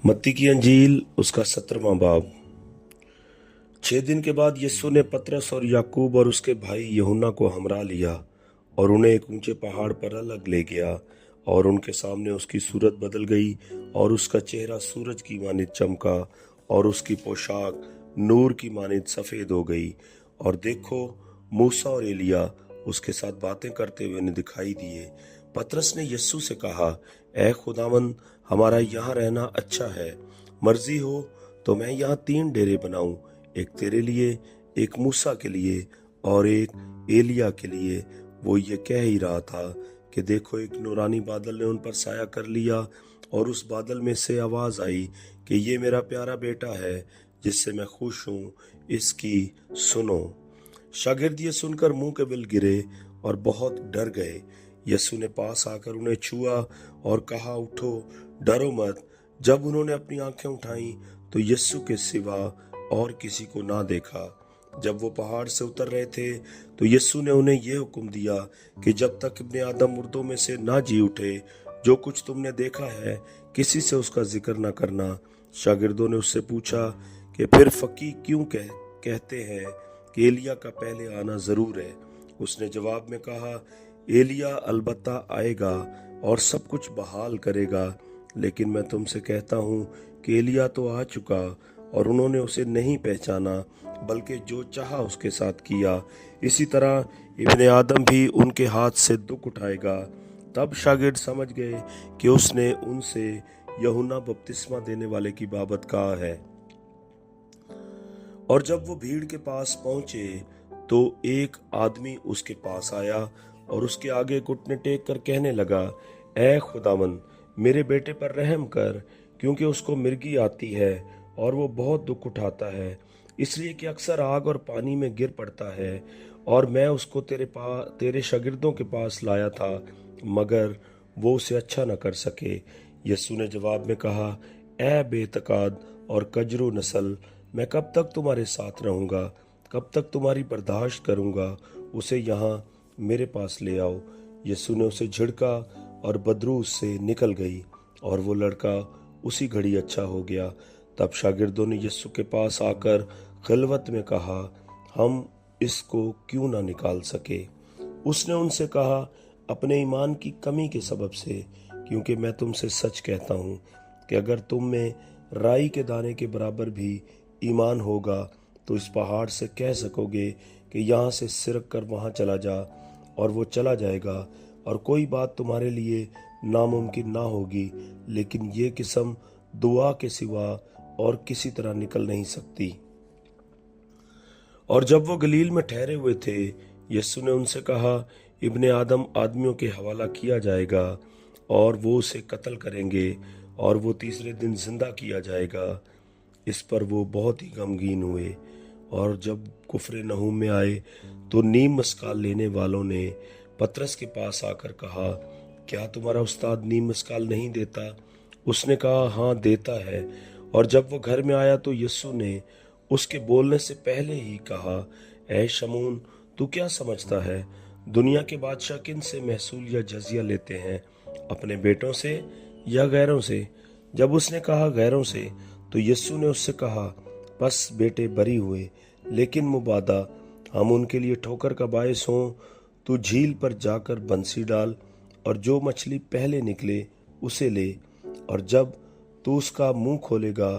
मत्ती की अंजील उसका 17वां बाब। 6 दिन के बाद यीशु ने पतरस और याकूब और उसके भाई यूहन्ना को हमरा लिया और उन्हें एक ऊंचे पहाड़ पर अलग ले गया। और उनके सामने उसकी सूरत बदल गई और उसका चेहरा सूरज की मानित चमका और उसकी पोशाक नूर की मानित सफेद हो गई। और देखो, मूसा और एलिया उसके साथ बातें करते हुए उन्हें दिखाई दिए। पतरस ने यीशु से कहा, ऐ खुदावंद, हमारा यहाँ रहना अच्छा है। मर्जी हो तो मैं यहाँ 3 डेरे बनाऊं, एक तेरे लिए, एक मूसा के लिए और एक एलिया के लिए। वो ये कह ही रहा था कि देखो, एक नूरानी बादल ने उन पर साया कर लिया और उस बादल में से आवाज आई कि ये मेरा प्यारा बेटा है जिससे मैं खुश हूं, इसकी सुनो। शागिर्द ये सुनकर मुंह के बल गिरे और बहुत डर गए। यीशु ने पास आकर उन्हें छुआ और कहा, उठो, डरो मत। जब उन्होंने अपनी आंखें उठाई तो यीशु के सिवा और किसी को ना देखा। जब वो पहाड़ से उतर रहे थे तो यीशु ने उन्हें यह हुक्म दिया कि जब तक इब्ने आदम मुर्दों में से ना जी उठे, जो कुछ तुमने देखा है किसी से उसका जिक्र ना करना। शागिर्दों ने उससे पूछा कि फिर फकीह क्यों कहते हैं कि एलिया का पहले आना जरूर है। उसने जवाब में कहा, एलिया अलबत्ता आएगा और सब कुछ बहाल करेगा, लेकिन मैं तुमसे कहता हूँ कि एलिया तो आ चुका और उन्होंने उसे नहीं पहचाना, बल्कि जो चाहा उसके साथ किया। इसी तरह इब्ने आदम भी उनके हाथ से दुख उठाएगा। तब शागिर्द समझ गए कि उसने उनसे यूहन्ना बपतिस्मा देने वाले की बाबत कहा है। और जब वो भीड़ के पास पहुंचे तो एक आदमी उसके पास आया और उसके आगे घुटने टेक कर कहने लगा, ऐ खुदावन, मेरे बेटे पर रहम कर, क्योंकि उसको मिर्गी आती है और वो बहुत दुख उठाता है, इसलिए कि अक्सर आग और पानी में गिर पड़ता है। और मैं उसको तेरे शागिर्दों के पास लाया था, मगर वो उसे अच्छा न कर सके। यीशु ने जवाब में कहा, ऐ बेतकाद और कजरू नस्ल, मैं कब तक तुम्हारे साथ रहूंगा, कब तक तुम्हारी बर्दाश्त करूंगा? उसे यहाँ मेरे पास ले आओ। यीशु ने उसे झिड़का और बदबू उससे निकल गई और वो लड़का उसी घड़ी अच्छा हो गया। तब शागिर्दों ने यीशु के पास आकर खिलवत में कहा, हम इसको क्यों ना निकाल सके? उसने उनसे कहा, अपने ईमान की कमी के सबब से, क्योंकि मैं तुमसे सच कहता हूँ कि अगर तुम में राई के दाने के बराबर भी ईमान होगा तो इस पहाड़ से कह सकोगे कि यहाँ से सिरक कर वहाँ चला जा, और वो चला जाएगा। और कोई बात तुम्हारे लिए नामुमकिन ना होगी। लेकिन ये किस्म दुआ के सिवा और किसी तरह निकल नहीं सकती। और जब वो गलील में ठहरे हुए थे, यीशु ने उनसे कहा, इब्ने आदम आदमियों के हवाला किया जाएगा और वो उसे कत्ल करेंगे और वो तीसरे दिन जिंदा किया जाएगा। इस पर वो बहुत ही गमगीन हुए। और जब कुफरे नहूम में आए तो नीम मस्काल लेने वालों ने पतरस के पास आकर कहा, क्या तुम्हारा उस्ताद नीम मस्काल नहीं देता? उसने कहा, हाँ देता है। और जब वो घर में आया तो यीशु ने उसके बोलने से पहले ही कहा, ऐ शमून, तू क्या समझता है? दुनिया के बादशाह किन से महसूल या जजिया लेते हैं, अपने बेटों से या गैरों से? जब उसने कहा गैरों से, तो यीशु ने उससे कहा, बस बेटे बरी हुए, लेकिन मुबादा हम उनके लिए ठोकर का बायस हों। तू झील पर जाकर बंसी डाल और जो मछली पहले निकले उसे ले, और जब तू उसका मुंह खोलेगा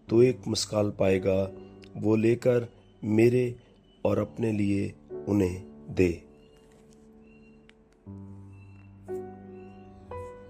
तो एक मस्काल पाएगा, वो लेकर मेरे और अपने लिए उन्हें दे।